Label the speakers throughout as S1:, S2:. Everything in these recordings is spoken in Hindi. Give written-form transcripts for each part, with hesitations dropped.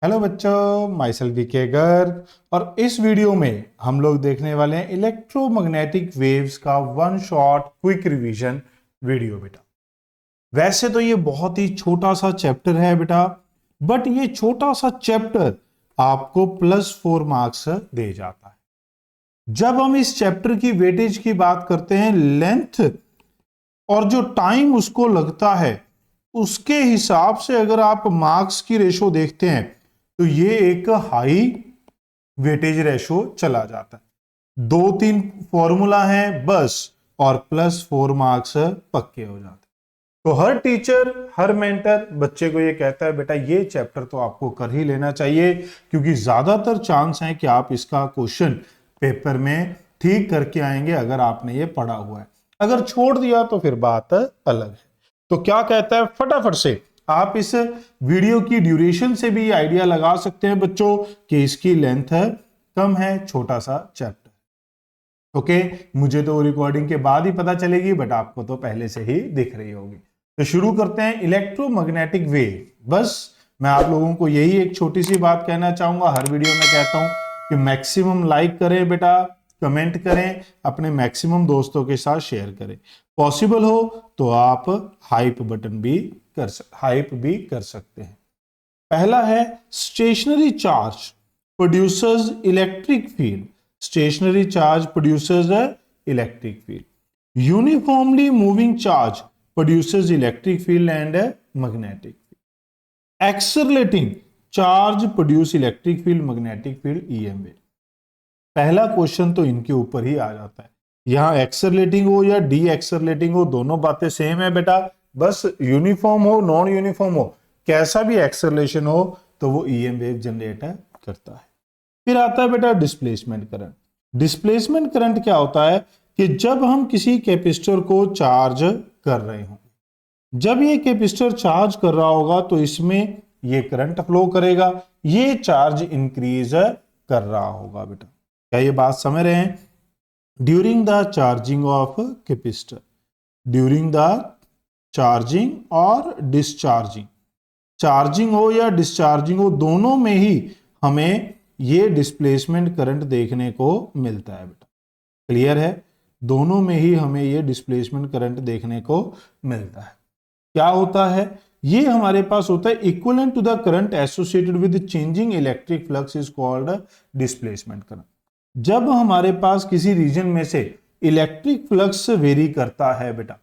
S1: हेलो बच्चों, माई सेल्फ वीके गर्ग। और इस वीडियो में हम लोग देखने वाले हैं इलेक्ट्रोमैग्नेटिक वेव्स का one shot quick revision video बेटा। वैसे तो ये बहुत ही छोटा सा चैप्टर है बेटा, बट ये छोटा सा चैप्टर आपको +4 मार्क्स दे जाता है। जब हम इस चैप्टर की वेटेज की बात करते हैं, लेंथ और जो टाइम उसको लगता है उसके हिसाब से अगर आप मार्क्स की रेशो देखते हैं तो ये एक हाई वेटेज रेशो चला जाता है। 2-3 फॉर्मूला है बस और +4 मार्क्स पक्के हो जाते हैं। तो हर टीचर, हर मेंटर बच्चे को ये कहता है बेटा ये चैप्टर तो आपको कर ही लेना चाहिए, क्योंकि ज्यादातर चांस है कि आप इसका क्वेश्चन पेपर में ठीक करके आएंगे अगर आपने ये पढ़ा हुआ है। अगर छोड़ दिया तो फिर बात अलग है। तो क्या कहता है, फटाफट से आप इस वीडियो की ड्यूरेशन से भी आइडिया लगा सकते हैं बच्चों कि इसकी लेंथ कम है, छोटा सा चैप्टर। ओके, मुझे तो रिकॉर्डिंग के बाद ही पता चलेगी, बट आपको तो पहले से ही दिख रही होगी। तो शुरू करते हैं इलेक्ट्रोमैग्नेटिक वेव। बस मैं आप लोगों को यही एक छोटी सी बात कहना चाहूंगा, हर वीडियो में कहता हूं कि मैक्सिमम लाइक करें बेटा, कमेंट करें, अपने मैक्सिमम दोस्तों के साथ शेयर करें। पॉसिबल हो तो आप हाइप भी कर सकते हैं। पहला है stationary charge producers electric field. Stationary charge producers electric field. Uniformly moving charge producers electric field and magnetic field. Accelerating charge produce electric field, magnetic field, EMF. पहला क्वेश्चन तो इनके ऊपर ही आ जाता है। यहां एक्सेलरेटिंग हो या डी एक्सेलरेटिंग हो, दोनों बातें सेम है बेटा। बस यूनिफॉर्म हो, नॉन यूनिफॉर्म हो, कैसा भी एक्सेलरेशन हो तो वो ईएम वेव जनरेट करता है। फिर आता है बेटा डिस्प्लेसमेंट करंट। डिस्प्लेसमेंट करंट क्या होता है कि जब हम किसी कैपेसिटर को चार्ज कर रहे हो, जब ये कैपेसिटर चार्ज कर रहा होगा तो इसमें ये करंट फ्लो करेगा, ये चार्ज इंक्रीज कर रहा होगा बेटा। क्या ये बात समझ रहे हैं? During the charging of capacitor, during the charging और डिस्चार्जिंग, चार्जिंग हो या डिस्चार्जिंग हो, दोनों में ही हमें ये डिस्प्लेसमेंट करंट देखने को मिलता है बेटा। क्लियर है? दोनों में ही हमें ये डिस्प्लेसमेंट करंट देखने को मिलता है। क्या होता है? ये हमारे पास होता है equivalent to the current associated with changing electric flux is called displacement current. जब हमारे पास किसी रीजन में से इलेक्ट्रिक फ्लक्स वेरी करता है बेटा,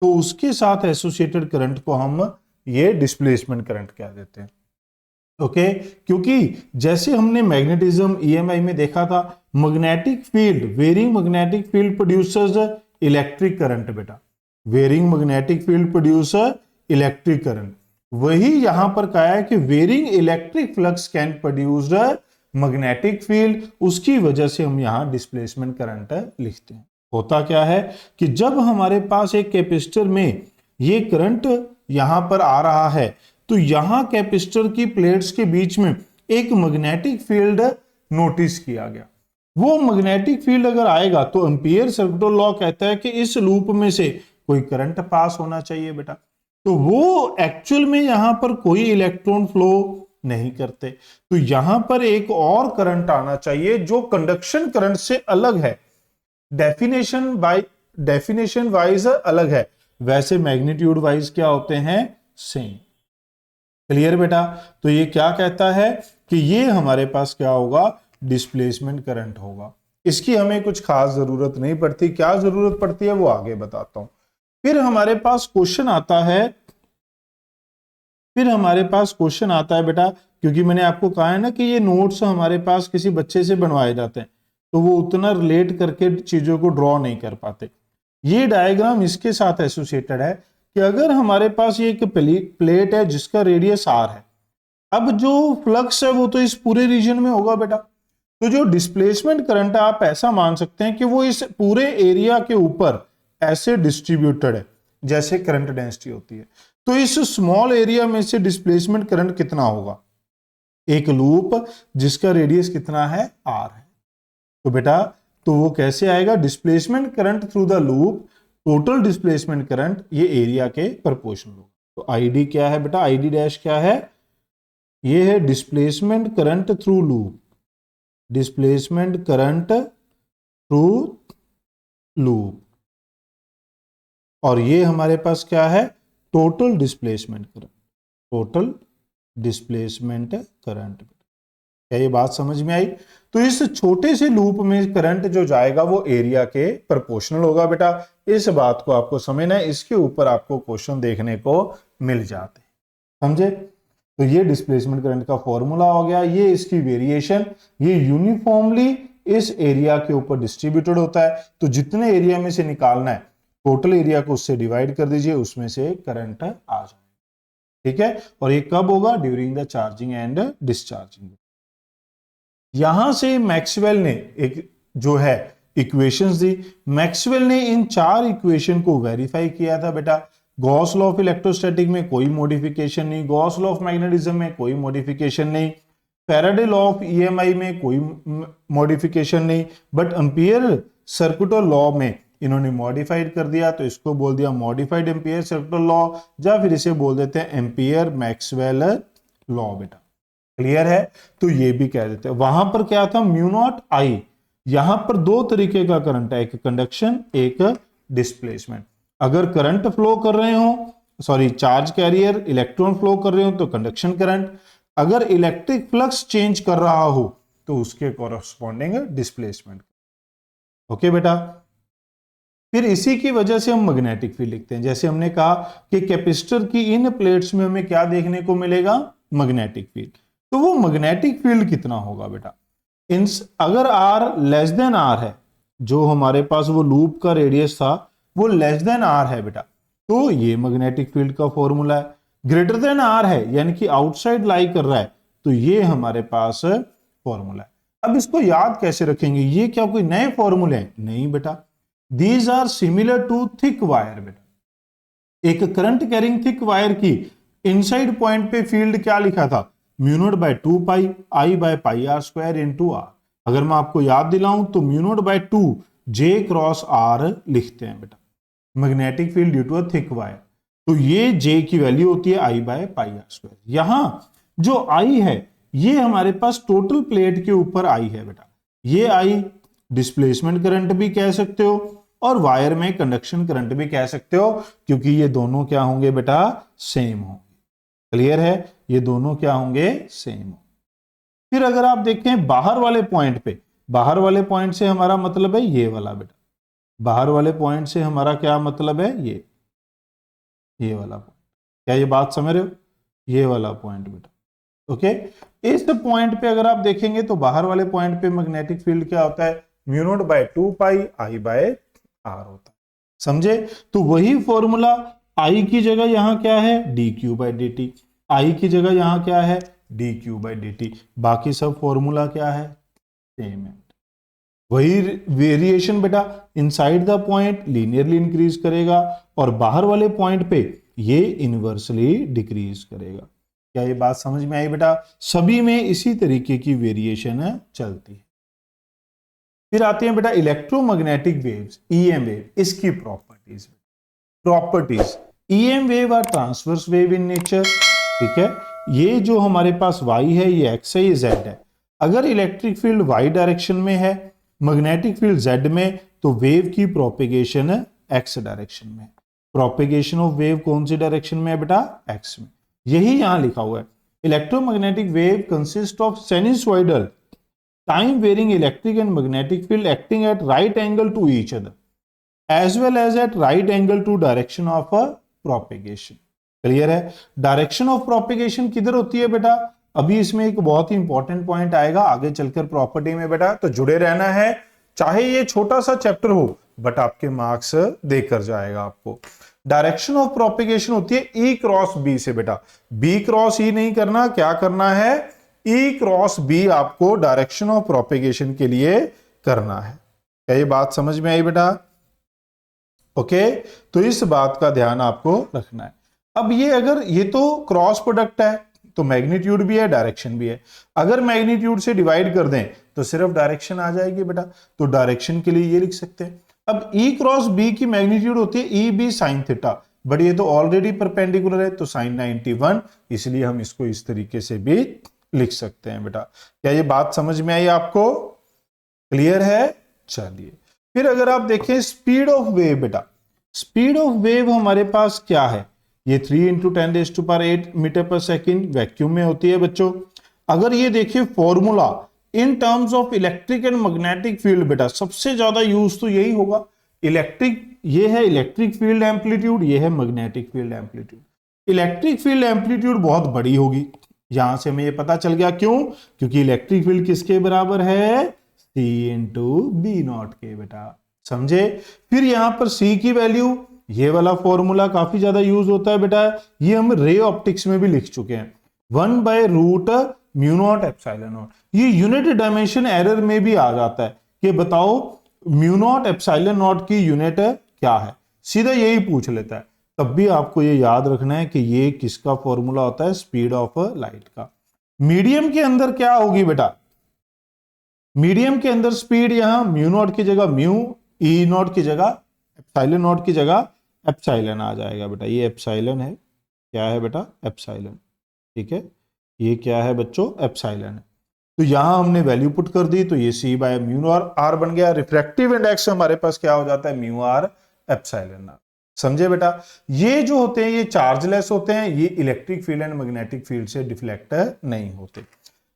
S1: तो उसके साथ एसोसिएटेड करंट को हम ये डिस्प्लेसमेंट करंट कह देते हैं। ओके, क्योंकि जैसे हमने मैग्नेटिज्म ईएमआई में देखा था, magnetic field, varying magnetic field producers electric current बेटा। Varying magnetic field producer electric current. वही यहां पर कहा है कि varying electric flux can produce magnetic field, उसकी वजह से हम यहां डिस्प्लेसमेंट करंट लिखते हैं। होता क्या है कि जब हमारे पास एक कैपेसिटर में ये करंट यहां पर आ रहा है तो यहां कैपेसिटर की प्लेट्स के बीच में एक मैग्नेटिक फील्ड नोटिस किया गया। वो मैग्नेटिक फील्ड अगर आएगा तो एम्पियर सर्किटल लॉ कहता है कि इस लूप में से कोई करंट पास होना चाहिए बेटा। तो वो एक्चुअल में यहां पर कोई इलेक्ट्रॉन फ्लो नहीं करते, तो यहां पर एक और करंट आना चाहिए जो कंडक्शन करंट से अलग है, डेफिनेशन वाइज अलग है, वैसे मैग्नीट्यूड वाइज क्या होते हैं? सेम। क्लियर बेटा? तो ये क्या कहता है कि ये हमारे पास क्या होगा? डिस्प्लेसमेंट करंट होगा। इसकी हमें कुछ खास जरूरत नहीं पड़ती, क्या जरूरत पड़ती है वो आगे बताता हूं। फिर हमारे पास क्वेश्चन आता है, बेटा, क्योंकि मैंने आपको कहा है ना कि ये नोट्स हमारे पास किसी बच्चे से बनवाए जाते हैं तो वो उतना रिलेट करके चीजों को ड्रॉ नहीं कर पाते। ये डायग्राम इसके साथ एसोसिएटेड है कि अगर हमारे पास ये एक प्लेट है जिसका रेडियस आर है, अब जो फ्लक्स है वो तो इस पूरे रीजन में होगा बेटा। तो जो डिस्प्लेसमेंट करंट है आप ऐसा मान सकते हैं कि वो इस पूरे एरिया के ऊपर ऐसे डिस्ट्रीब्यूटेड है जैसे करंट डेंसिटी होती है। तो इस स्मॉल एरिया में से डिस्प्लेसमेंट करंट कितना होगा? एक लूप जिसका रेडियस कितना है? आर है। तो बेटा, तो वो कैसे आएगा? Displacement current through the loop, total displacement current, ये एरिया के प्रोपोर्शनल होगा। तो आईडी क्या है बेटा? आईडी डैश क्या है? ये है displacement current through loop, displacement current through loop, और ये हमारे पास क्या है, total displacement current, total displacement current. क्या ये बात समझ में आई? तो इस छोटे से लूप में करंट जो जाएगा वो एरिया के प्रोपोर्शनल होगा बेटा। इस बात को आपको समझना है, इसके ऊपर आपको क्वेश्चन देखने को मिल जाते हैं, समझे? तो ये डिस्प्लेसमेंट करंट का फॉर्मूला हो गया, ये इसकी वेरिएशन, ये यूनिफॉर्मली इस एरिया के ऊपर डिस्ट्रीब्यूटेड होता है। तो जितने एरिया में से निकालना है, टोटल एरिया को उससे डिवाइड कर दीजिए, उसमें से करंट आ जाए, ठीक है? और ये कब होगा? During the charging and discharging. यहां से मैक्सवेल ने एक जो है इक्वेशंस दी, मैक्सवेल ने इन 4 इक्वेशन को वेरीफाई किया था बेटा। गॉस लॉ ऑफ इलेक्ट्रोस्टैटिक में कोई मॉडिफिकेशन नहीं, गॉस लॉ ऑफ मैग्नेटिज्म में कोई मॉडिफिकेशन नहीं, फैराडे लॉ ऑफ ईएमआई में कोई मॉडिफिकेशन नहीं, बट एम्पियर सर्कुलर लॉ में इन्होंने मॉडिफाइड कर दिया, तो इसको बोल दिया मॉडिफाइड एम्पियर सर्कुलर लॉ, या फिर इसे बोल देते हैं एम्पियर मैक्सवेल लॉ बेटा। क्लियर है? तो ये भी कह देते हैं। वहां पर क्या था? Mu not I. यहां पर 2 तरीके का करंट है, एक कंडक्शन, एक डिस्प्लेसमेंट। अगर करंट फ्लो कर रहे हो, sorry charge carrier electron flow कर रहे हो तो कंडक्शन करंट, अगर इलेक्ट्रिक फ्लक्स चेंज कर रहा हो तो उसके कॉरस्पॉन्डिंग डिस्प्लेसमेंट। ओके बेटा। फिर इसी की वजह से हम मैग्नेटिक फील्ड लिखते हैं। जैसे हमने कहा कि कैपेसिटर की इन प्लेट्स में हमें क्या देखने को मिलेगा? Magnetic field. तो वो मैग्नेटिक फील्ड कितना होगा बेटा? अगर आर लेस देन आर है, जो हमारे पास वो लूप का रेडियस था वो लेस देन आर है बेटा, तो ये मैग्नेटिक फील्ड का फॉर्मूला है। ग्रेटर देन आर है, यानी कि आउटसाइड लाई कर रहा है, तो ये हमारे पास फॉर्मूला है। अब इसको याद कैसे रखेंगे? ये क्या कोई नए फॉर्मूले हैं? नहीं बेटा, these are similar to thick wire बेटा। एक करंट कैरिंग थिक वायर की इनसाइड पॉइंट पे फील्ड क्या लिखा था? Mu naught by 2 pi I by pi R square into R. अगर मैं आपको याद दिलाऊं तो mu naught by 2 J cross R लिखते हैं बेटा, magnetic field due to a thick wire. तो ये जे की वैल्यू होती है I by pi R square. यहां जो आई है ये हमारे पास टोटल प्लेट के ऊपर आई है बेटा। ये आई डिस्प्लेसमेंट करंट भी कह सकते हो और वायर में कंडक्शन करंट भी कह सकते हो, क्योंकि ये दोनों क्या होंगे बेटा? सेम होंगे। क्लियर है? ये दोनों क्या होंगे? सेम। फिर अगर आप देखें बाहर वाले पॉइंट पे, बाहर वाले पॉइंट से हमारा मतलब है ये वाला बेटा, बाहर वाले पॉइंट से हमारा क्या मतलब है? ये वाला पॉइंट। क्या ये बात समझ रहे हो? ये वाला पॉइंट बेटा। ओके, इस पॉइंट पे अगर आप देखेंगे तो बाहर वाले पॉइंट पे मैग्नेटिक फील्ड क्या होता है? Mu naught by 2 pi I by R होता है। समझे? तो वही फॉर्मूला आई की जगह यहां क्या है? D Q by D T. I की जगह यहां क्या है? D Q by D T. बाकी सब फॉर्मूला क्या है? सेम है। वही वेरिएशन बेटा, inside the point linearly increase करेगा और बाहर वाले पॉइंट पे ये इनवर्सली डिक्रीज करेगा। क्या ये बात समझ में आई बेटा? सभी में इसी तरीके की वेरिएशन चलती है। फिर आते हैं बेटा इलेक्ट्रोमैग्नेटिक वेव्स, ईएम वेव, इसकी properties. EM wave are transverse wave in nature. ठीक है, ये जो हमारे पास वाई है, ये एक्स है, ये जेड है। अगर इलेक्ट्रिक फील्ड वाई डायरेक्शन में है, मैग्नेटिक फील्ड जेड में, तो वेव की प्रोपेगेशन एक्स डायरेक्शन में। प्रोपेगेशन ऑफ वेव कौन सी डायरेक्शन में है बेटा? एक्स में। यही यहां लिखा हुआ है। Electromagnetic wave consist of sinusoidal time varying electric and magnetic field acting at right angle to each other as well as at right angle to direction of a propagation। Clear है? डायरेक्शन ऑफ प्रोपेगेशन किधर होती है बेटा? अभी इसमें एक बहुत ही इंपॉर्टेंट पॉइंट आएगा आगे चलकर प्रॉपर्टी में बेटा, तो जुड़े रहना है। चाहे ये छोटा सा चैप्टर हो बट आपके मार्क्स देकर जाएगा आपको। डायरेक्शन ऑफ प्रोपेगेशन होती है ई क्रॉस बी से बेटा। बी क्रॉस ई नहीं करना, क्या करना है? ई क्रॉस बी आपको डायरेक्शन ऑफ प्रोपेगेशन के लिए करना है। क्या ये बात समझ में आई बेटा? ओके, तो इस बात का ध्यान आपको रखना है। अब ये अगर ये तो क्रॉस प्रोडक्ट है तो मैग्नीट्यूड भी है, डायरेक्शन भी है। अगर मैग्नीट्यूड से डिवाइड कर दें तो सिर्फ डायरेक्शन आ जाएगी बेटा, तो डायरेक्शन के लिए ये लिख सकते हैं। अब ई क्रॉस बी की मैग्नीट्यूड होती है E B sine theta. But ये तो ऑलरेडी परपेंडिकुलर है, तो साइन 91, इसलिए हम इसको इस तरीके से भी लिख सकते हैं बेटा। क्या ये बात समझ में आई आपको? क्लियर है? चलिए फिर अगर आप देखें स्पीड ऑफ वेव बेटा, स्पीड ऑफ वेव हमारे पास क्या है, ये 3 × 10⁸ मीटर पर सेकेंड वैक्यूम में होती है बच्चों। अगर ये देखिए formula in terms of electric and magnetic field बेटा, सबसे ज्यादा यूज तो यही होगा। इलेक्ट्रिक, ये है इलेक्ट्रिक फील्ड एम्पलीट्यूड, ये है magnetic field amplitude. Electric field amplitude बहुत बड़ी होगी, यहां से हमें ये पता चल गया। क्यों? क्योंकि इलेक्ट्रिक फील्ड किसके बराबर है? C × B0 के बेटा, समझे। फिर यहां पर C की वैल्यू, ये वाला फॉर्मूला काफी ज्यादा यूज होता है बेटा, ये हम रे ऑप्टिक्स में भी लिख चुके हैं, 1/√μ0ε0। ये यूनिट डायमेंशन एरर में भी आ जाता है कि बताओ μ0ε0 की यूनिट क्या है, सीधा यही पूछ लेता है। तब भी आपको ये याद रखना है कि ये किसका फॉर्मूला होता है? स्पीड ऑफ लाइट का। मीडियम के अंदर क्या होगी बेटा? मीडियम के अंदर स्पीड यहां μ0 की जगह E0 की जगह ε0 की जगह एप्सिलॉन आ जाएगा बेटा। ये एप्सिलॉन है, क्या है बेटा? एप्सिलॉन, ठीक है। ये क्या है बच्चों? एप्सिलॉन है। तो यहां हमने वैल्यू पुट कर दी, तो ये C/μr बन गया। रिफ्रैक्टिव इंडेक्स हमारे पास क्या हो जाता है? μr epsilon. समझे बेटा? ये जो होते हैं ये चार्जलेस होते हैं, ये electric field and magnetic field से डिफ्लेक्ट नहीं होते।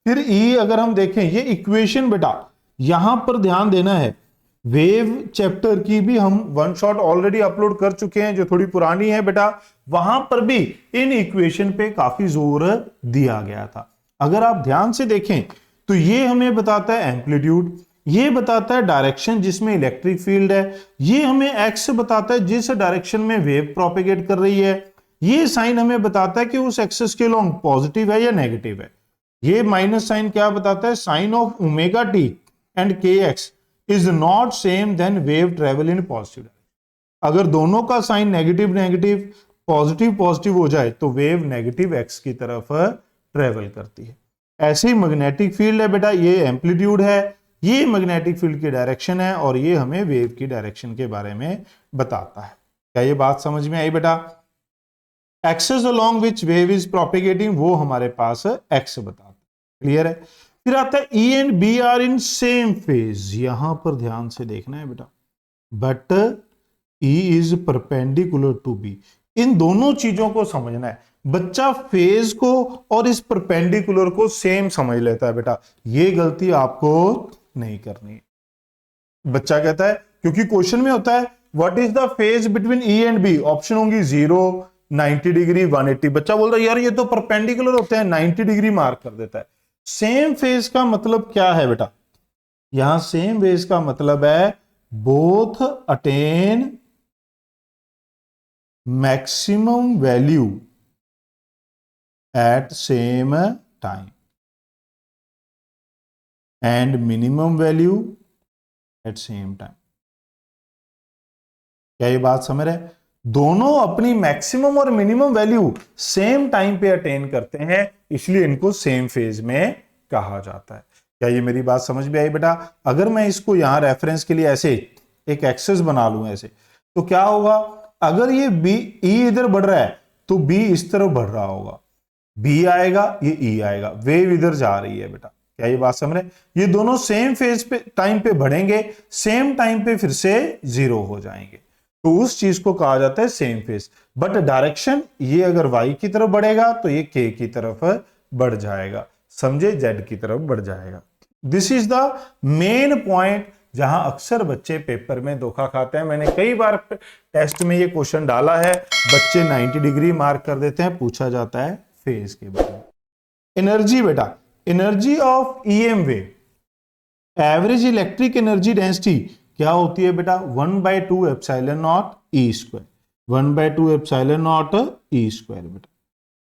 S1: फिर ई अगर हम देखें, ये इक्वेशन बेटा यहां पर ध्यान देना है, वेव चैप्टर की भी हम वन शॉट ऑलरेडी अपलोड कर चुके हैं जो थोड़ी पुरानी है बेटा, वहां पर भी इन इक्वेशन पे काफी जोर दिया गया था। अगर आप ध्यान से देखें तो ये हमें बताता है एम्पलीट्यूड, ये बताता है डायरेक्शन जिसमें इलेक्ट्रिक फील्ड है, ये हमें एक्स बताता है जिस डायरेक्शन में वेव प्रोपेगेट कर रही है, ये साइन हमें बताता है कि उस एक्सिस के लॉन्ग पॉजिटिव है या नेगेटिव है, ये माइनस साइन क्या बताता है? Sine of omega T and K X is not same then wave travel in positive. अगर दोनों का sine negative negative positive positive हो जाए तो वेव नेगेटिव एक्स की तरफ ट्रेवल करती है। ऐसे ही मैग्नेटिक फील्ड है बेटा, ये एम्पलीट्यूड है, ये मैग्नेटिक फील्ड की डायरेक्शन है और ये हमें वेव की डायरेक्शन के बारे में बताता है। क्या ये बात समझ में आई बेटा? Axis along which wave is propagating, वो हमारे पास एक्स बताता है। क्लियर है? फिर आता है E and B are in same phase, यहां पर ध्यान से देखना है बेटा, but E is perpendicular to B. इन दोनों चीजों को समझना है। बच्चा फेज को और इस परपेंडिकुलर को सेम समझ लेता है बेटा, ये गलती आपको नहीं करनी है। बच्चा कहता है, क्योंकि क्वेश्चन में होता है what is the phase between E and B, option होंगी 0, 90 डिग्री, 180। बच्चा बोलता है यार ये तो परपेंडिकुलर होते हैं, 90 डिग्री मार्क कर देता है। सेम फेज का मतलब क्या है बेटा? यहां सेम फेज का मतलब है both attain maximum value at same time and minimum value at same time. क्या ये बात समझ रहे? दोनों अपनी मैक्सिमम और मिनिमम वैल्यू सेम टाइम पे अटेन करते हैं, इसलिए इनको सेम फेज में कहा जाता है। क्या ये मेरी बात समझ में आई बेटा? अगर मैं इसको यहां रेफरेंस के लिए ऐसे एक एक्सेस बना लूं ऐसे, तो क्या होगा? अगर ये बी ई इधर बढ़ रहा है तो बी इस तरफ बढ़ रहा होगा, बी आएगा ये ई आएगा, वेव इधर जा रही है बेटा। क्या ये बात समझ रहे? ये दोनों सेम फेज पे टाइम पे बढ़ेंगे, सेम टाइम पे फिर से 0 हो जाएंगे, तो उस चीज को कहा जाता है सेम फेज। बट डायरेक्शन, ये अगर y की तरफ बढ़ेगा तो ये k की तरफ बढ़ जाएगा, समझे? z की तरफ बढ़ जाएगा। This is the main point जहां अक्सर बच्चे पेपर में धोखा खाते हैं। मैंने कई बार टेस्ट में ये क्वेश्चन डाला है, बच्चे 90 डिग्री मार्क कर देते हैं, पूछा जाता है फेज के बारे में। एनर्जी बेटा, energy of EM wave, average electric energy density क्या होती है बेटा? 1/2 epsilon not E square, 1/2 epsilon not E square बेटा।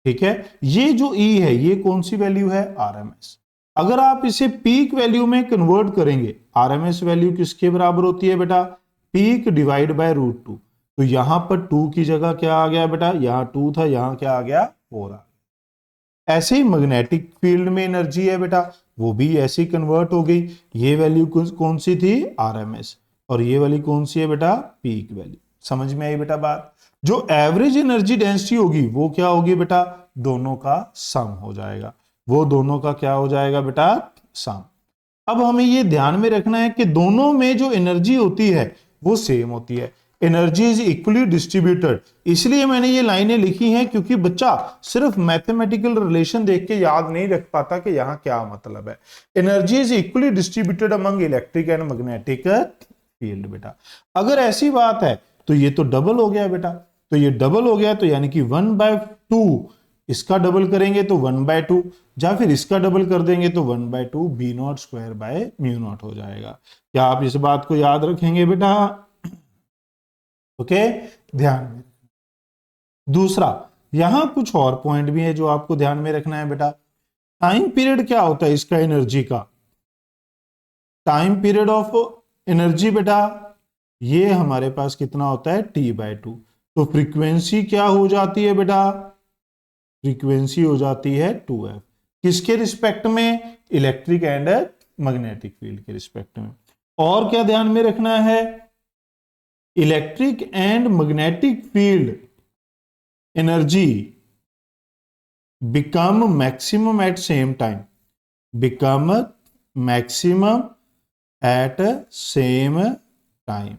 S1: ठीक है, ये जो ई है ये कौन सी वैल्यू है? आरएमएस। अगर आप इसे पीक वैल्यू में कन्वर्ट करेंगे, आरएमएस वैल्यू किसके बराबर होती है बेटा? Peak divide by √2। तो यहां पर 2 की जगह क्या आ गया बेटा? यहां 2 था, यहां क्या आ गया? 4 आ गया। ऐसे ही मैग्नेटिक फील्ड में एनर्जी है बेटा, वो भी ऐसी कन्वर्ट हो गई। ये वैल्यू कौन सी थी? आरएमएस, और ये वाली कौन सी है बेटा? Peak value. समझ में आई बेटा बात? जो एवरेज एनर्जी डेंसिटी होगी वो क्या होगी बेटा, दोनों का सम हो जाएगा, वो दोनों का क्या हो जाएगा बेटा, सम। अब हमें ये ध्यान में रखना है कि दोनों में जो एनर्जी होती है वो सेम होती है, एनर्जी इज इक्वली डिस्ट्रीब्यूटेड। इसलिए मैंने ये लाइनें लिखी हैं क्योंकि बच्चा सिर्फ मैथमेटिकल रिलेशन देख के याद नहीं रख पाता कि यहां क्या मतलब है। Energy is equally distributed among electric and magnetic field बेटा। अगर ऐसी बात है तो ये तो डबल हो गया बेटा, तो ये डबल हो गया, तो यानी कि 1/2 इसका डबल करेंगे तो 1/2, या फिर इसका डबल कर देंगे तो 1/2 B0² हो जाएगा। क्या आप इस बात को याद रखेंगे बेटा? ओके, ध्यान में। दूसरा, यहां कुछ और पॉइंट भी है जो आपको ध्यान में रखना है बेटा। टाइम पीरियड क्या होता है इसका एनर्जी का, टाइम पीरियड ऑफ एनर्जी बेटा ये हमारे पास कितना होता है, T/2। तो फ्रीक्वेंसी क्या हो जाती है बेटा, फ्रीक्वेंसी हो जाती है 2f। किसके रिस्पेक्ट में, इलेक्ट्रिक एंड मैग्नेटिक फील्ड के रिस्पेक्ट में। और क्या ध्यान में रखना है, electric and magnetic field energy become maximum at same time, become maximum at same time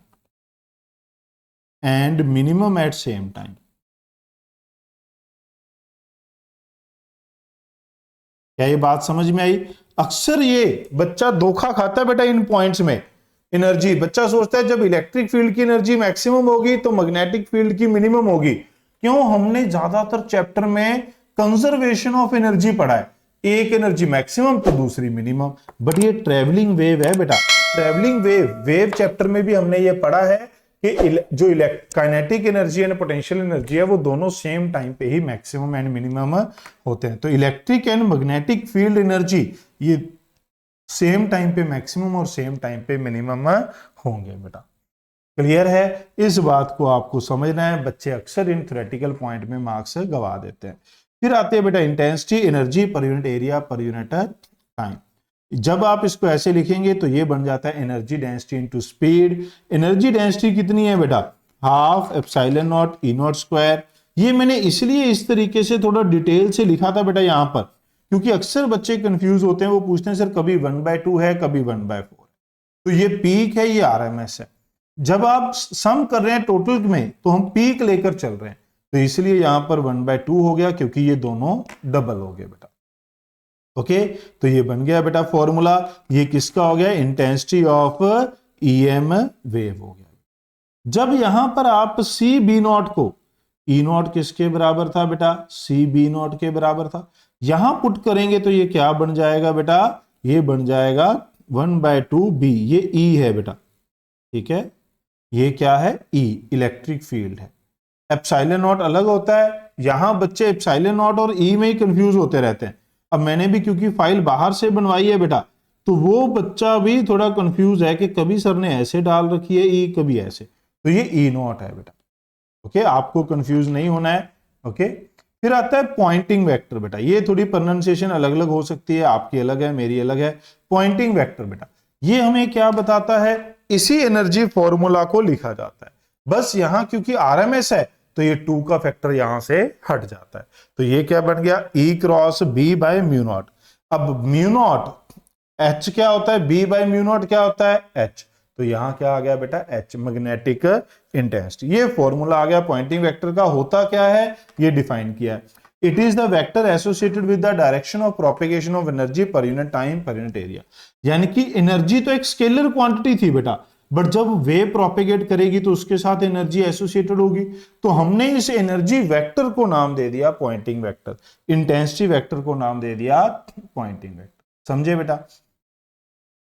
S1: and minimum at same time. क्या ये बात समझ में आई? अक्सर ये बच्चा धोखा खाता है बेटा इन पॉइंट्स में। एनर्जी, बच्चा सोचता है जब इलेक्ट्रिक फील्ड की एनर्जी मैक्सिमम होगी तो मैग्नेटिक फील्ड की मिनिमम होगी। क्यों? हमने ज्यादातर चैप्टर में कंजर्वेशन ऑफ एनर्जी पढ़ा है, एक एनर्जी मैक्सिमम तो दूसरी मिनिमम। बट ये ट्रेवलिंग वेव है बेटा, ट्रेवलिंग वेव चैप्टर में भी हमने ये पढ़ा है कि जो kinetic energy and potential energy है वो दोनों सेम टाइम पे ही मैक्सिमम एंड मिनिमम होते हैं। तो electric and magnetic field energy ये सेम टाइम पे मैक्सिमम और सेम टाइम पे मिनिमम होंगे बेटा। क्लियर है? इस बात को आपको समझना है। बच्चे अक्सर इन थ्योरेटिकल पॉइंट में मार्क्स गवा देते हैं। फिर आते हैं बेटा intensity, energy per unit area per unit time. जब आप इसको ऐसे लिखेंगे तो ये बन जाता है energy density into speed. Energy density कितनी है बेटा, हाफ एप्सिलॉन नॉट E0²। ये मैंने इसलिए इस तरीके से थोड़ा डिटेल से लिखा था बेटा यहां पर, क्योंकि अक्सर बच्चे कंफ्यूज होते हैं, वो पूछते हैं सर कभी 1/2 है कभी 1/4। तो ये पीक है, ये RMS है। जब आप सम कर रहे हैं टोटल में तो हम पीक लेकर चल रहे हैं, तो इसलिए यहां पर 1/2 हो गया क्योंकि ये दोनों डबल हो गए बेटा। ओके, तो ये बन गया बेटा फॉर्मूला। ये किसका हो गया, इंटेंसिटी ऑफ EM वेव हो गया। जब यहां पर आप CB0 को, E0 किसके बराबर था बेटा, CB0 के बराबर था, यहां पुट करेंगे तो ये क्या बन जाएगा बेटा, ये बन जाएगा 1/2B। ये E है बेटा, ठीक है, ये क्या है, E इलेक्ट्रिक फील्ड है। एप्सिलॉन नॉट अलग होता है, यहां बच्चे एप्सिलॉन नॉट और E में ही कंफ्यूज होते रहते हैं। अब मैंने भी क्योंकि फाइल बाहर से बनवाई है बेटा, तो वो बच्चा भी थोड़ा कंफ्यूज है कि कभी सर ने ऐसे डाल रखी है E, कभी ऐसे, तो ये E0 है बेटा। ओके, आपको कंफ्यूज नहीं होना है। ओके, फिर आता है पॉइंटिंग वेक्टर बेटा। ये थोड़ी प्रोनाउंसिएशन अलग अलग हो सकती है, आपकी अलग है मेरी अलग है। पॉइंटिंग वेक्टर बेटा ये हमें क्या बताता है, इसी एनर्जी फॉर्मूला को लिखा जाता है। बस यहां क्योंकि RMS है तो ये 2 का फैक्टर यहां से हट जाता है। तो ये क्या बन गया, E×B/μ0। अब μ0 H क्या होता है, B/μ0 क्या होता है, H। तो यहां क्या आ गया बेटा, H मैग्नेटिक इंटेंसिटी। ये फॉर्मूला आ गया पॉइंटिंग वेक्टर का। होता क्या है ये डिफाइन किया है, it is the vector associated with the direction of propagation of energy per unit time per unit area. यानी कि एनर्जी तो एक स्केलर क्वांटिटी थी बेटा, बट जब वेव प्रोपेगेट करेगी तो उसके साथ एनर्जी एसोसिएटेड होगी। तो हमने इस एनर्जी वेक्टर को नाम दे दिया पॉइंटिंग वेक्टर, इंटेंसिटी वेक्टर को नाम दे दिया पॉइंटिंग वेक्टर। समझे बेटा?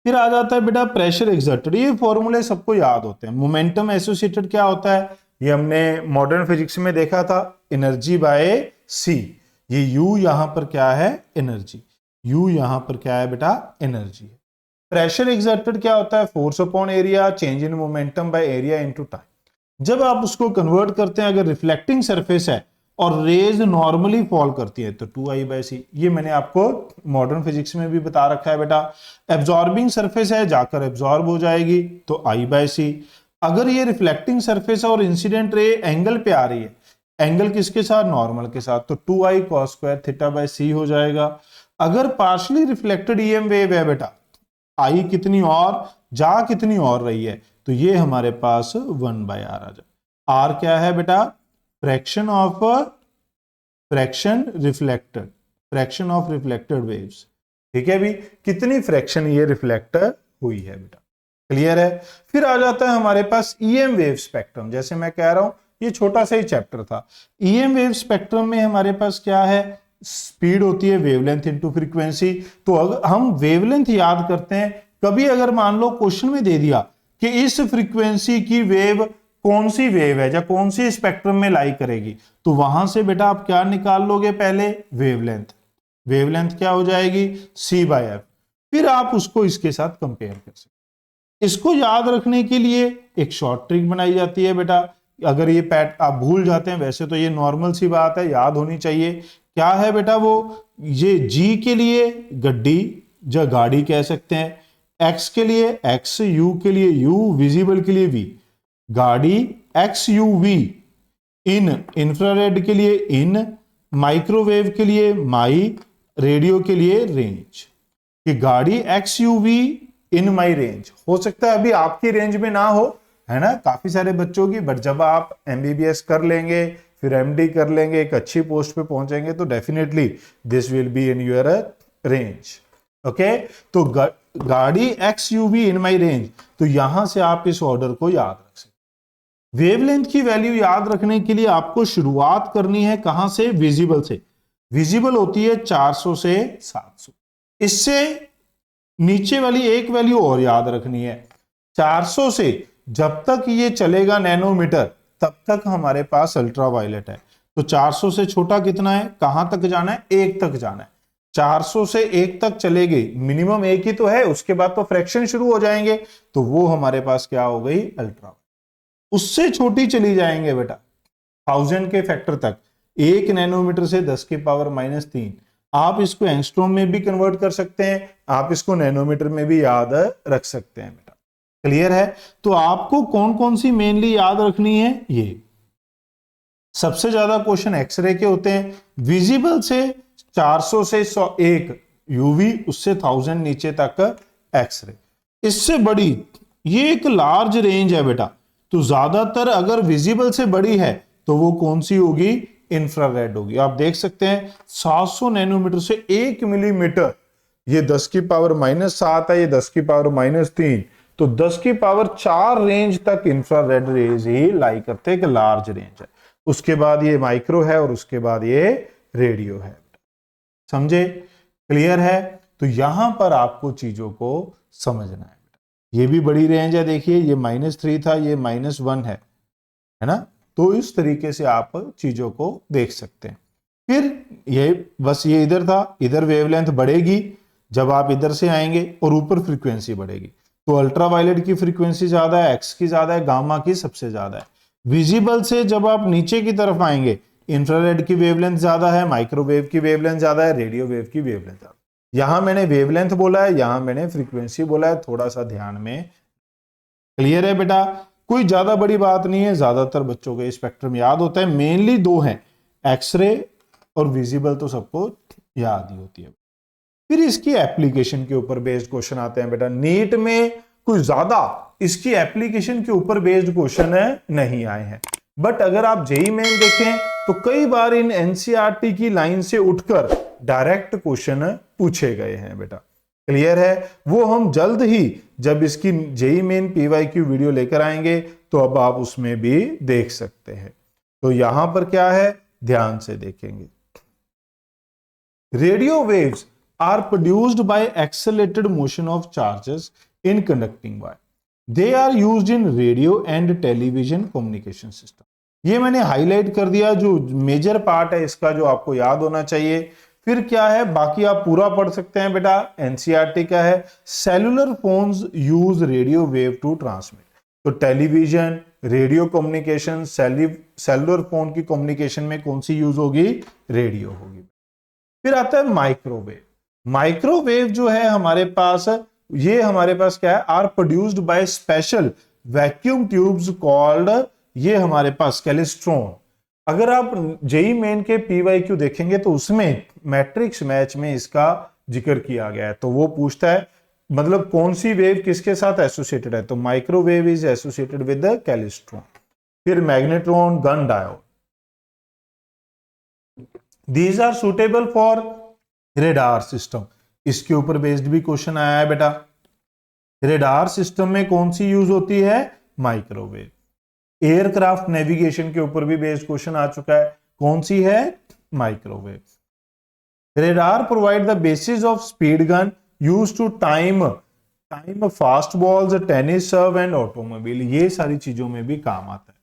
S1: फिर आ जाता है बेटा प्रेशर एक्सर्टेड। ये फॉर्मूले सबको याद होते हैं। मोमेंटम एसोसिएटेड क्या होता है, ये हमने मॉडर्न फिजिक्स में देखा था, एनर्जी बाय C। ये U यहां पर क्या है, एनर्जी। U यहां पर क्या है बेटा, एनर्जी है। प्रेशर एक्सर्टेड क्या होता है, force upon area, change in momentum by area into time. जब आप उसको कन्वर्ट करते हैं, अगर रिफ्लेक्टिंग सरफेस है और रेज नॉर्मली फॉल करती है तो 2I/c। ये मैंने आपको मॉडर्न फिजिक्स में भी बता रखा है बेटा। एब्जॉर्बिंग सरफेस है, जाकर एब्जॉर्ब हो जाएगी तो I/c। अगर ये रिफ्लेक्टिंग सरफेस और इंसिडेंट रे एंगल पे आ रही है, एंगल किसके साथ, नॉर्मल के साथ, तो 2i cos square theta by C हो जाएगा। अगर पार्शली रिफ्लेक्टेड ईएम वेव है बेटा, आई कितनी और जा कितनी और रही है, तो ये हमारे पास 1/r आ जाए। आर क्या है बेटा, फ्रैक्शन ऑफ रिफ्लेक्टेड वेव्स। ठीक है भी, कितनी फ्रैक्शन ये रिफ्लेक्ट हुई है बेटा, क्लियर है। फिर आ जाता है हमारे पास ईएम वेव स्पेक्ट्रम। जैसे मैं कह रहा हूं ये छोटा सा ही चैप्टर था। ईएम वेव स्पेक्ट्रम में हमारे पास क्या है, स्पीड होती है वेवलेंथ इनटू फ्रीक्वेंसी। तो अगर हम वेवलेंथ याद करते हैं, कभी अगर मान लो क्वेश्चन में दे दिया कि इस फ्रीक्वेंसी की वेव कौन सी वेव है या कौन सी स्पेक्ट्रम में लाई करेगी, तो वहां से बेटा आप क्या निकाल लोगे, पहले वेवलेंथ। वेवलेंथ क्या हो जाएगी, c/f। फिर आप उसको इसके साथ कंपेयर कर सकते। इसको याद रखने के लिए एक शॉर्ट ट्रिक बनाई जाती है बेटा। अगर ये पैट आप भूल जाते हैं, वैसे तो ये नॉर्मल सी बात है, याद होनी चाहिए। क्या है बेटा वो, ये जी के लिए गड्डी या गाड़ी कह सकते हैं, एक्स के लिए एक्स, यू के लिए यू, विजिबल के लिए वी, गाड़ी एक्स यू वी, इन इंफ्रारेड के लिए इन, माइक्रोवेव के लिए माई, रेडियो के लिए रेंज। कि गाड़ी X U V in my range, हो सकता है अभी आपकी रेंज में ना हो, है ना, काफी सारे बच्चों की, बट जब आप एमबीबीएस कर लेंगे, फिर एमडी कर लेंगे, एक अच्छी पोस्ट पे पहुंचेंगे, तो definitely this will be in your range. Okay, तो गाड़ी X U V in my range, तो यहां से आप इस ऑर्डर को याद रख सकते। वेवलेंथ की वैल्यू याद रखने के लिए आपको शुरुआत करनी है कहां से, विजिबल से। विजिबल होती है 400 से 700। इससे नीचे वाली एक वैल्यू और याद रखनी है, 400 से जब तक ये चलेगा नैनोमीटर, तब तक हमारे पास अल्ट्रावायलेट है। तो 400 से छोटा कितना है, कहां तक जाना है, 1 तक जाना है। 400 से 1 तक चलेगी, मिनिमम 1 ही तो है, उसके बाद तो फ्रैक्शन शुरू हो जाएंगे, तो वो हमारे पास क्या हो गई, अल्ट्रा। उससे छोटी चली जाएंगे बेटा 1000 के फैक्टर तक, 1 नैनोमीटर से 10⁻³ आप इसको एंगस्ट्रॉम में भी कन्वर्ट कर सकते हैं, आप इसको नैनोमीटर में भी याद रख सकते हैं बेटा, क्लियर है। तो आपको कौन कौन सी मेनली याद रखनी है, ये सबसे ज्यादा क्वेश्चन एक्सरे के होते हैं। विजिबल से 400 से 101 यूवी, उससे 1000 नीचे तक एक्सरे। इससे बड़ी ये एक लार्ज रेंज है बेटा, तो ज्यादातर अगर विजिबल से बड़ी है तो वो कौन सी होगी, इंफ्रारेड होगी। आप देख सकते हैं 700 नैनोमीटर से 1 मिलीमीटर, ये 10⁻⁻7 है, ये 10⁻⁻3, तो 10⁻⁴ रेंज तक इंफ्रारेड रेज ही लाई करते हैं, कि लार्ज रेंज है। उसके बाद ये माइक्रो है और उसके बाद ये रेडियो है, समझे, क्लियर है। तो यहां पर आपको चीजों को समझना है। ये भी बड़ी रेंज है, देखिए ये -3 था, ये -1 है ना। तो इस तरीके से आप चीजों को देख सकते हैं। फिर ये बस ये इधर था, इधर वेवलेंथ बढ़ेगी जब आप इधर से आएंगे और ऊपर फ्रीक्वेंसी बढ़ेगी। तो अल्ट्रावायलेट की फ्रीक्वेंसी ज्यादा है, एक्स की ज्यादा है, गामा की सबसे ज्यादा है। विजिबल से जब आप नीचे की तरफ आएंगे, इंफ्रारेड की वेवलेंथ ज्यादा है, माइक्रोवेव की वेवलेंथ ज्यादा है, रेडियो वेव की वेवलेंथ ज्यादा है। यहां मैंने वेवलेंथ बोला है, यहां मैंने फ्रीक्वेंसी बोला है, थोड़ा सा ध्यान में, क्लियर है बेटा। कोई ज्यादा बड़ी बात नहीं है, ज्यादातर बच्चों को स्पेक्ट्रम याद होता है। मेनली 2 हैं, एक्सरे और विजिबल, तो सबको याद ही होती है। फिर इसकी एप्लीकेशन के ऊपर बेस्ड क्वेश्चन आते हैं बेटा। नीट में कुछ ज्यादा इसकी एप्लीकेशन के ऊपर बेस्ड क्वेश्चन नहीं आए हैं, बट अगर आप जेईई मेन देखें तो कई बार इन एनसीईआरटी की लाइन से उठकर डायरेक्ट क्वेश्चन पूछे गए हैं बेटा, क्लियर है। वो हम जल्द ही जब इसकी जेईई मेन पीवाईक्यू वीडियो लेकर आएंगे, तो अब आप उसमें भी देख सकते हैं। तो यहां पर क्या है, ध्यान से देखेंगे। Radio waves are produced by accelerated motion of charges in conducting wire. They are used in radio and television communication system. ये मैंने हाईलाइट कर दिया, जो मेजर पार्ट है इसका, जो आपको याद होना चाहिए। फिर क्या है, बाकी आप पूरा पढ़ सकते हैं बेटा, एनसीईआरटी का है। Cellular phones use radio wave to transmit. तो television, radio communication, cellular phone की कम्युनिकेशन में कौन सी यूज होगी, रेडियो होगी। फिर आता है माइक्रोवेव। माइक्रोवेव जो है हमारे पास, ये हमारे पास क्या है, are produced by special vacuum tubes called, ये हमारे पास कैलिस्ट्रॉन। अगर आप जेई मेन के पीवाईक्यू देखेंगे तो उसमें मैट्रिक्स मैच में इसका जिक्र किया गया है। तो वो पूछता है मतलब कौन सी वेव किसके साथ एसोसिएटेड है, तो microwave is associated with the klystron. फिर magnetron, gun diode, these are suitable for radar system. इसके ऊपर बेस्ड भी क्वेश्चन आया है बेटा। रेडार सिस्टम में कौन सी यूज होती है, माइक्रोवेव। एयरक्राफ्ट नेविगेशन के ऊपर भी बेस्ड क्वेश्चन आ चुका है, कौन सी है, microwave. Radar provide the basis of speed gun use to time fast balls, tennis serve and automobile. ये सारी चीजों में भी काम आता है।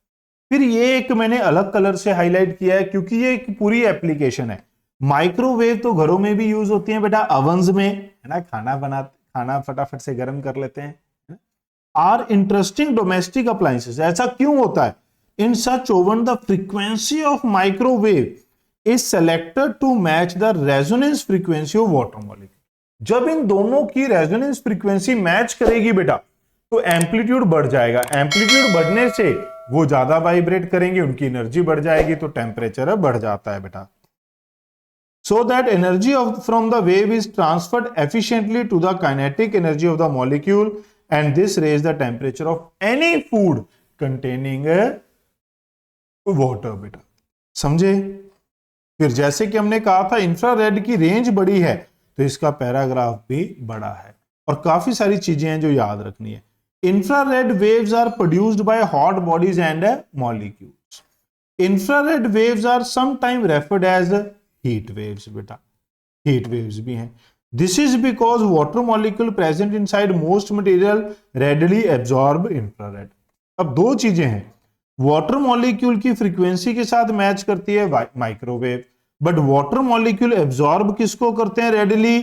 S1: फिर ये एक मैंने अलग कलर से हाईलाइट किया है क्योंकि ये एक पूरी एप्लीकेशन है। माइक्रोवेव तो घरों में भी यूज होती है बेटा, अवंस में, है ना, खाना फटाफट से गर्म कर लेते हैं। Are interesting domestic appliances. ऐसा क्यों होता है, in such oven the frequency of microwave is selected to match the resonance frequency of water molecule. जब इन दोनों की रेजोनेंस फ्रीक्वेंसी मैच करेगी बेटा तो एम्पलीट्यूड बढ़ जाएगा। एम्पलीट्यूड बढ़ने से वो ज्यादा वाइब्रेट करेंगे, उनकी एनर्जी बढ़ जाएगी, तो टेम्परेचर बढ़ जाता है बेटा। So that energy from the wave is transferred efficiently to the kinetic energy of the molecule and this raise the temperature of any food containing water बेटा, समझे। फिर जैसे कि हमने कहा था इंफ्रारेड की रेंज बड़ी है तो इसका पैराग्राफ भी बड़ा है और काफी सारी चीजें हैं जो याद रखनी है। Infrared waves are produced by hot bodies and molecules. Infrared waves are sometime referred as heat waves बेटा, हीट वेव्स भी हैं। This is because water molecule present inside most material readily absorb infrared. अब दो चीजें हैं, वाटर मॉलिक्यूल की फ्रीक्वेंसी के साथ मैच करती है microwave, but water molecule absorb किसको करते हैं रेडली,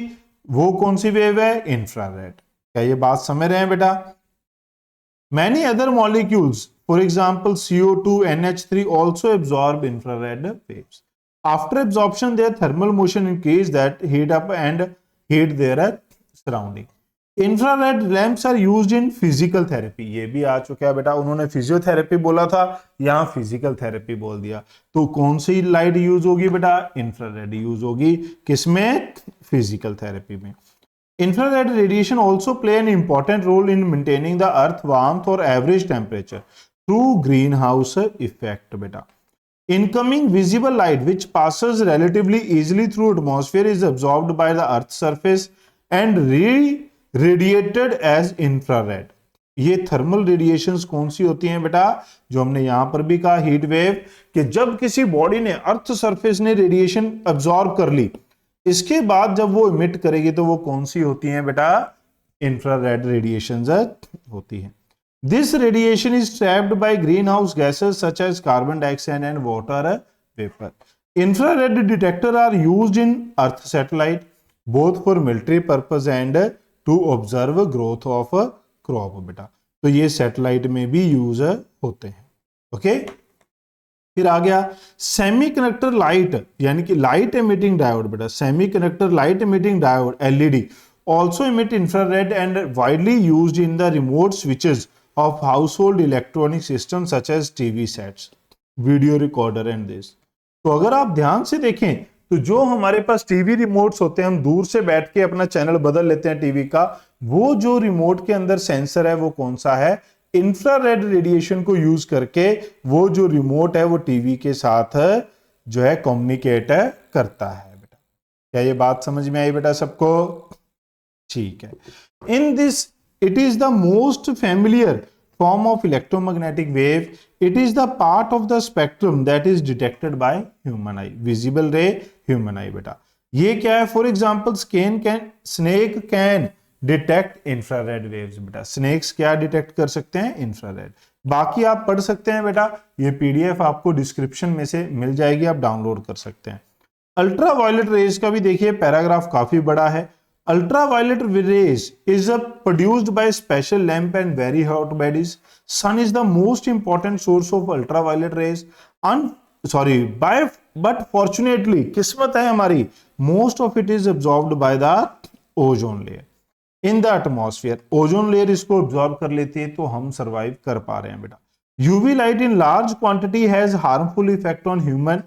S1: वो कौन सी वेव है, इंफ्रारेड। क्या ये बात समझ रहे हैं बेटा। Many other molecules for example CO2, NH3 also absorb infrared waves. After absorption, their thermal motion increase that heat up and heat their surrounding. Infrared lamps are used in physical therapy. ये भी आ चुका है बेटा, उन्होंने फिजियोथेरेपी बोला था, यहाँ फिजिकल थेरेपी बोल दिया। तो कौन सी लाइट यूज होगी बेटा, इंफ्रारेड यूज होगी, किसमें, फिजिकल थेरेपी में। Infrared radiation also play an important role in maintaining the earth warmth or average temperature through greenhouse effect बेटा। Incoming visible light which passes relatively easily through atmosphere is absorbed by the earth's surface and radiated as infrared. ये थर्मल रेडिएशंस कौन सी होती हैं बेटा, जो हमने यहां पर भी कहा हीट वेव, कि जब किसी बॉडी ने अर्थ सरफेस ने रेडिएशन अब्सॉर्ब कर ली, इसके बाद जब वो इमिट करेगी तो वो कौन सी होती हैं बेटा, इंफ्रारेड रेडिएशंस होती हैं। This radiation is trapped by greenhouse gases such as carbon dioxide and water vapor. Infrared detectors are used in Earth satellite both for military purpose and to observe growth of crop बेटा। तो ये सैटेलाइट में भी यूज होते हैं। ओके, फिर आ गया सेमीकंडक्टर लाइट, यानी कि लाइट एमिटिंग डायोड बेटा। Semiconductor light emitting diode LED also emit infrared and widely used in the remote switches of household electronic systems such as TV sets, video recorder and this। तो अगर आप ध्यान से देखें तो जो हमारे पास टीवी रिमोट्स होते हैं, हम दूर से बैठ के अपना चैनल बदल लेते हैं टीवी का, वो जो रिमोट के अंदर सेंसर है वो कौन सा है, इंफ्रारेड रेडिएशन को यूज करके वो जो रिमोट है वो टीवी के साथ जो है कम्युनिकेट करता है बेटा। क्या ये बात समझ में आई बेटा सबको, ठीक है। In this it is the most familiar form of electromagnetic wave. It is the part of the spectrum that is detected by human eye. Visible ray, human eye बेटा। ये क्या है, for example snake can detect infrared waves बेटा। snakes क्या डिटेक्ट कर सकते हैं, infrared। बाकी आप पढ़ सकते हैं बेटा, ये PDF आपको डिस्क्रिप्शन में से मिल जाएगी, आप डाउनलोड कर सकते हैं। अल्ट्रावायलेट रेज का भी देखिए पैराग्राफ काफी बड़ा है। Ultraviolet rays is produced by special lamp and very hot bodies. Sun is the most important source of ultraviolet rays. But fortunately, किस्मत है हमारी, most of it is absorbed by the ozone layer. In the atmosphere, ozone layer इसको ऑब्जॉर्व कर लेती है तो हम सरवाइव कर पा रहे हैं बेटा। UV light in large quantity has harmful effect on human,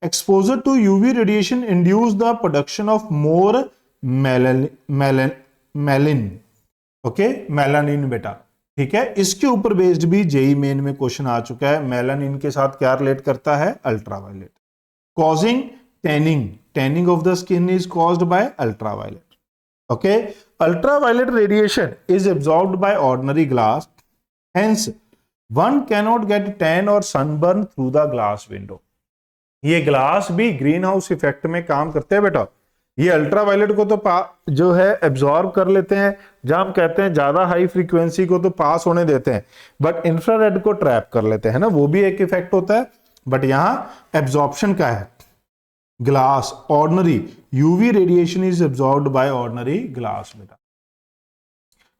S1: exposure to UV radiation induce the production of more melin, okay, melanin बेटा, ठीक है। इसके ऊपर बेस्ड भी जेई मेन में क्वेश्चन आ चुका है। मेलानिन के साथ क्या रिलेट करता है? Ultraviolet. Causing tanning, tanning of the skin is caused by ultraviolet, okay. Ultraviolet radiation is absorbed by ordinary glass, hence one cannot gate tan और sunburn through the glass window. ये ग्लास भी ग्रीन हाउस इफेक्ट में काम करते हैं बेटा। ये अल्ट्रावायलेट को तो जो है एब्जॉर्ब कर लेते हैं, जहां हम कहते हैं ज्यादा हाई फ्रीक्वेंसी को तो पास होने देते हैं, बट इंफ्रारेड को ट्रैप कर लेते हैं ना, वो भी एक इफेक्ट होता है। बट यहां एब्जॉर्प्शन का है, glass ordinary UV radiation is absorbed by ordinary glass बेटा।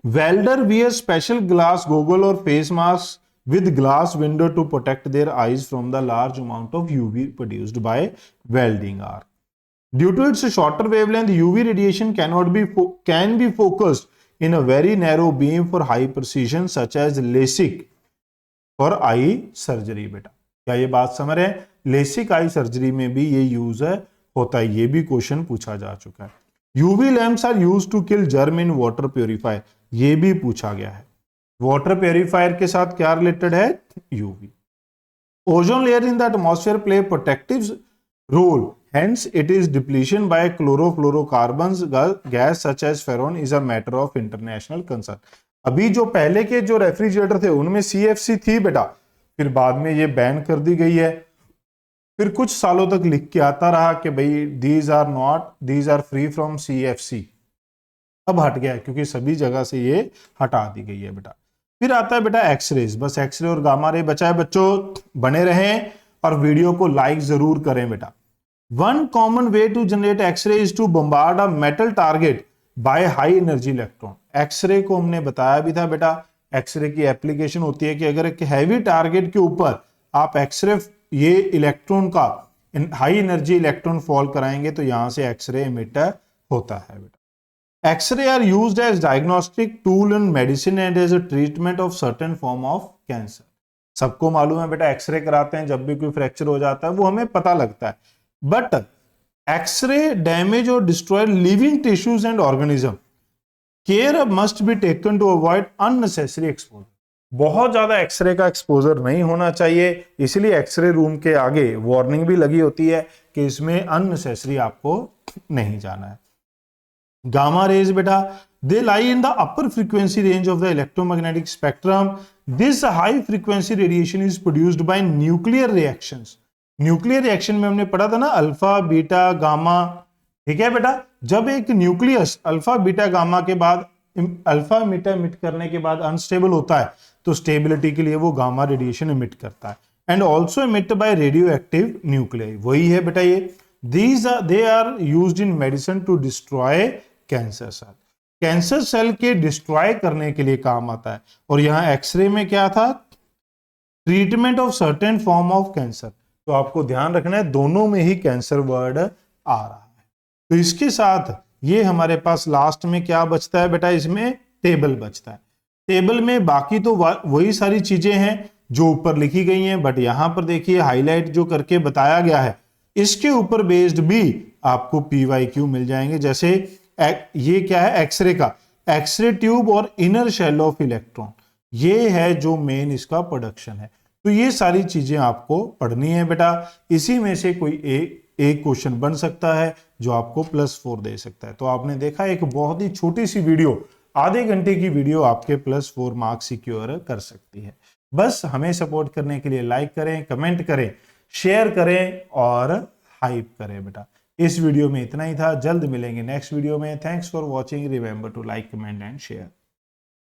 S1: Welder wear special glass goggle और face mask with glass window to protect their eyes from the large amount of UV produced by welding arc. Due to its shorter wavelength, UV radiation can be focused in a very narrow beam for high precision, such as LASIK for eye surgery बेटा। क्या ये बात समझ रहे हैं? LASIK आई सर्जरी में भी ये यूज होता है, ये भी क्वेश्चन पूछा जा चुका है। UV lamps are used to kill germ in water purifier, ये भी पूछा गया है। वाटर प्योरीफायर के साथ क्या रिलेटेड है? UV. Ozone layer in the atmosphere play protective role, hence it is depletion by chlorofluorocarbons gas such as freon is a matter of international concern. अभी जो पहले के जो रेफ्रिजरेटर थे उनमें CFC थी बेटा, फिर बाद में ये बैन कर दी गई है। फिर कुछ सालों तक लिख के आता रहा कि भाई these are free from CFC, अब हट गया क्योंकि सभी जगह से ये हटा दी गई है बेटा। फिर आता है बेटा एक्सरेज, बस एक्सरे और गामा रे बचा है बच्चों, बने रहें और वीडियो को लाइक जरूर करें बेटा। One common way to generate X-ray is to bombard a metal target by high energy electron. X-ray को हमने बताया भी था बेटा, एक्सरे की एप्लीकेशन होती है कि अगर एक हैवी टारगेट के ऊपर आप एक्सरे ये इलेक्ट्रॉन का हाई एनर्जी इलेक्ट्रॉन फॉल कराएंगे तो यहां से एक्सरे इमिट होता है बेटा। X-ray are used as diagnostic tool in medicine and as a treatment of certain form of cancer. सबको मालूम है बेटा, एक्सरे कराते हैं जब भी कोई फ्रैक्चर हो जाता है वो हमें पता लगता है, बट एक्सरे डैमेज और destroy living tissues and organism. Care must be taken to avoid unnecessary exposure. बहुत ज्यादा एक्सरे का एक्सपोजर नहीं होना चाहिए, इसलिए एक्सरे रूम के आगे वार्निंग भी लगी होती है कि इसमें अननेसेसरी आपको नहीं जाना है। Gamma rays बेटा, they lie in the upper frequency range of the electromagnetic spectrum. This high frequency radiation is produced by nuclear reactions. Nuclear reaction में हमने पढ़ा था ना, अल्फा बीटा गामा, ठीक है बेटा। जब एक न्यूक्लियस अल्फा बीटा गामा के बाद अल्फा बीटा इमिट करने के बाद अनस्टेबल होता है तो स्टेबिलिटी के लिए वो गामा रेडिएशन इमिट करता है, and also emit by radioactive nuclei, वही है बेटा ये। They are used in medicine to destroy cancer cell. Cancer cell के डिस्ट्रॉय करने के लिए काम आता है। और यहां एक्सरे में क्या था? Treatment of certain form of cancer. तो आपको ध्यान रखना है दोनों में ही कैंसर वर्ड आ रहा है। तो इसके साथ ये हमारे पास लास्ट में क्या बचता है बेटा? इसमें टेबल बचता है। टेबल में बाकी तो वही सारी चीजें हैं जो ऊपर लिखी गई हैं, बट यहां पर देखिए हाईलाइट जो करके बताया गया है, इसके ऊपर बेस्ड भी आपको PYQ मिल जाएंगे। जैसे ये क्या है? एक्सरे का, एक्सरे ट्यूब और इनर शेल ऑफ इलेक्ट्रॉन, ये है जो मेन इसका प्रोडक्शन है। तो ये सारी चीजें आपको पढ़नी है बेटा। इसी में से कोई एक क्वेश्चन बन सकता है जो आपको +4 दे सकता है। तो आपने देखा एक बहुत ही छोटी सी वीडियो, आधे घंटे की वीडियो आपके +4 मार्क्स सिक्योर कर सकती है। बस हमें सपोर्ट करने के लिए लाइक करें, कमेंट करें, शेयर करें और हाइप करें बेटा। इस वीडियो में इतना ही था, जल्द मिलेंगे नेक्स्ट वीडियो में। Thanks for watching, remember to like, comment and share.